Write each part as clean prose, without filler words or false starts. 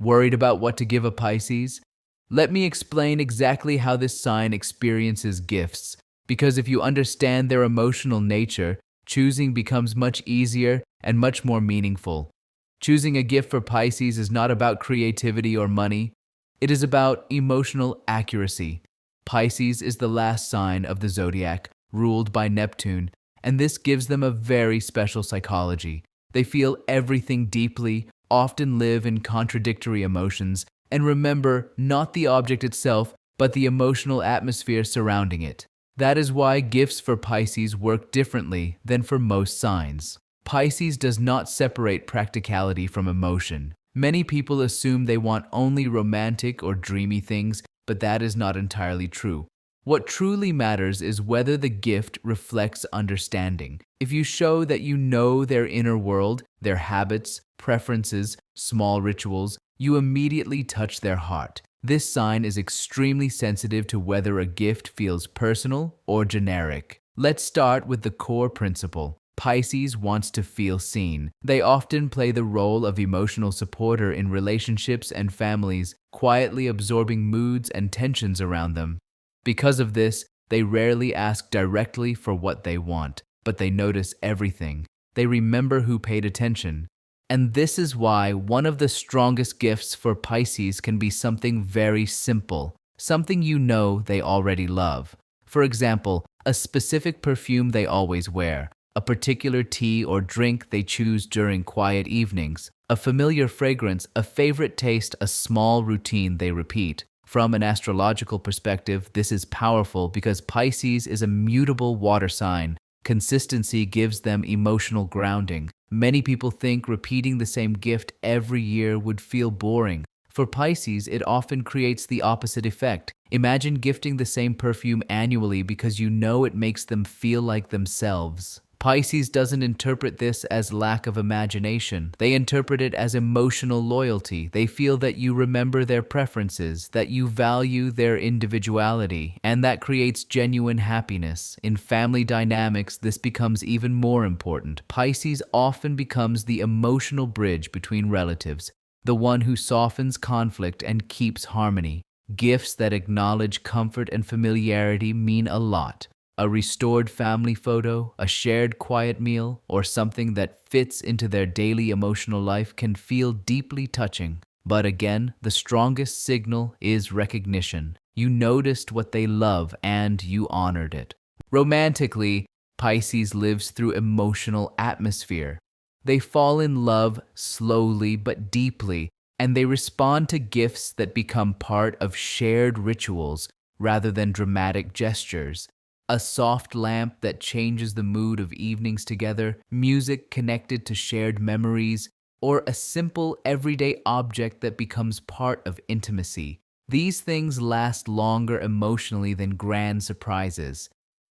Worried about what to give a Pisces? Let me explain exactly how this sign experiences gifts, because if you understand their emotional nature, choosing becomes much easier and much more meaningful. Choosing a gift for Pisces is not about creativity or money, it is about emotional accuracy. Pisces is the last sign of the zodiac, ruled by Neptune, and this gives them a very special psychology. They feel everything deeply, often live in contradictory emotions, and remember not the object itself, but the emotional atmosphere surrounding it. That is why gifts for Pisces work differently than for most signs. Pisces does not separate practicality from emotion. Many people assume they want only romantic or dreamy things, but that is not entirely true. What truly matters is whether the gift reflects understanding. If you show that you know their inner world, their habits, preferences, small rituals, you immediately touch their heart. This sign is extremely sensitive to whether a gift feels personal or generic. Let's start with the core principle. Pisces wants to feel seen. They often play the role of emotional supporter in relationships and families, quietly absorbing moods and tensions around them. Because of this, they rarely ask directly for what they want, but they notice everything. They remember who paid attention. And this is why one of the strongest gifts for Pisces can be something very simple, something you know they already love. For example, a specific perfume they always wear, a particular tea or drink they choose during quiet evenings, a familiar fragrance, a favorite taste, a small routine they repeat. From an astrological perspective, this is powerful because Pisces is a mutable water sign. Consistency gives them emotional grounding. Many people think repeating the same gift every year would feel boring. For Pisces, it often creates the opposite effect. Imagine gifting the same perfume annually because you know it makes them feel like themselves. Pisces doesn't interpret this as lack of imagination. They interpret it as emotional loyalty. They feel that you remember their preferences, that you value their individuality, and that creates genuine happiness. In family dynamics, this becomes even more important. Pisces often becomes the emotional bridge between relatives, the one who softens conflict and keeps harmony. Gifts that acknowledge comfort and familiarity mean a lot. A restored family photo, a shared quiet meal, or something that fits into their daily emotional life can feel deeply touching. But again, the strongest signal is recognition. You noticed what they love and you honored it. Romantically, Pisces lives through emotional atmosphere. They fall in love slowly but deeply, and they respond to gifts that become part of shared rituals rather than dramatic gestures. A soft lamp that changes the mood of evenings together, music connected to shared memories, or a simple everyday object that becomes part of intimacy. These things last longer emotionally than grand surprises.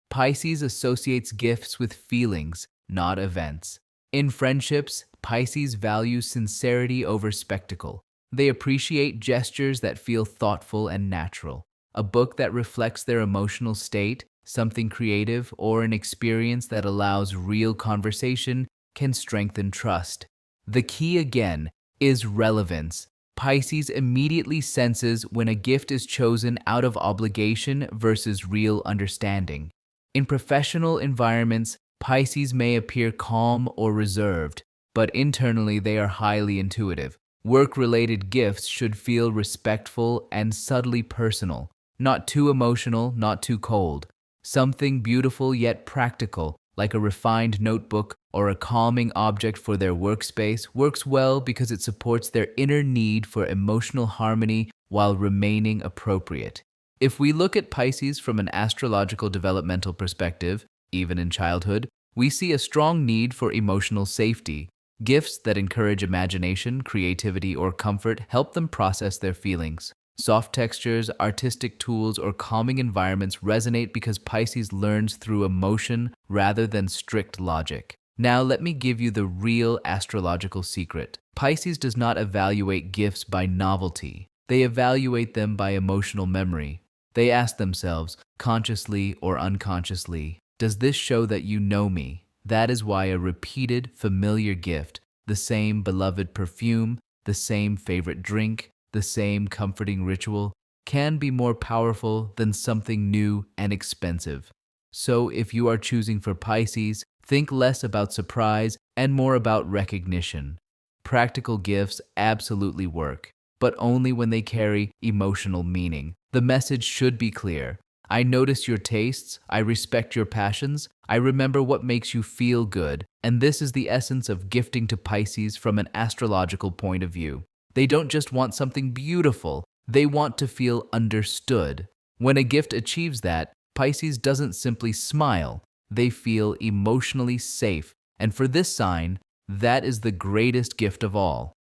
Pisces associates gifts with feelings, not events. In friendships, Pisces values sincerity over spectacle. They appreciate gestures that feel thoughtful and natural. A book that reflects their emotional state, something creative, or an experience that allows real conversation can strengthen trust. The key again is relevance. Pisces immediately senses when a gift is chosen out of obligation versus real understanding. In professional environments, Pisces may appear calm or reserved, but internally they are highly intuitive. Work-related gifts should feel respectful and subtly personal, not too emotional, not too cold. Something beautiful yet practical, like a refined notebook or a calming object for their workspace, works well because it supports their inner need for emotional harmony while remaining appropriate. If we look at Pisces from an astrological developmental perspective, even in childhood, we see a strong need for emotional safety. Gifts that encourage imagination, creativity, or comfort help them process their feelings. Soft textures, artistic tools, or calming environments resonate because Pisces learns through emotion rather than strict logic. Now let me give you the real astrological secret. Pisces does not evaluate gifts by novelty. They evaluate them by emotional memory. They ask themselves, consciously or unconsciously, does this show that you know me? That is why a repeated, familiar gift, the same beloved perfume, the same favorite drink, the same comforting ritual, can be more powerful than something new and expensive. So if you are choosing for Pisces, think less about surprise and more about recognition. Practical gifts absolutely work, but only when they carry emotional meaning. The message should be clear. I notice your tastes, I respect your passions, I remember what makes you feel good, and this is the essence of gifting to Pisces from an astrological point of view. They don't just want something beautiful, they want to feel understood. When a gift achieves that, Pisces doesn't simply smile, they feel emotionally safe, and for this sign, that is the greatest gift of all.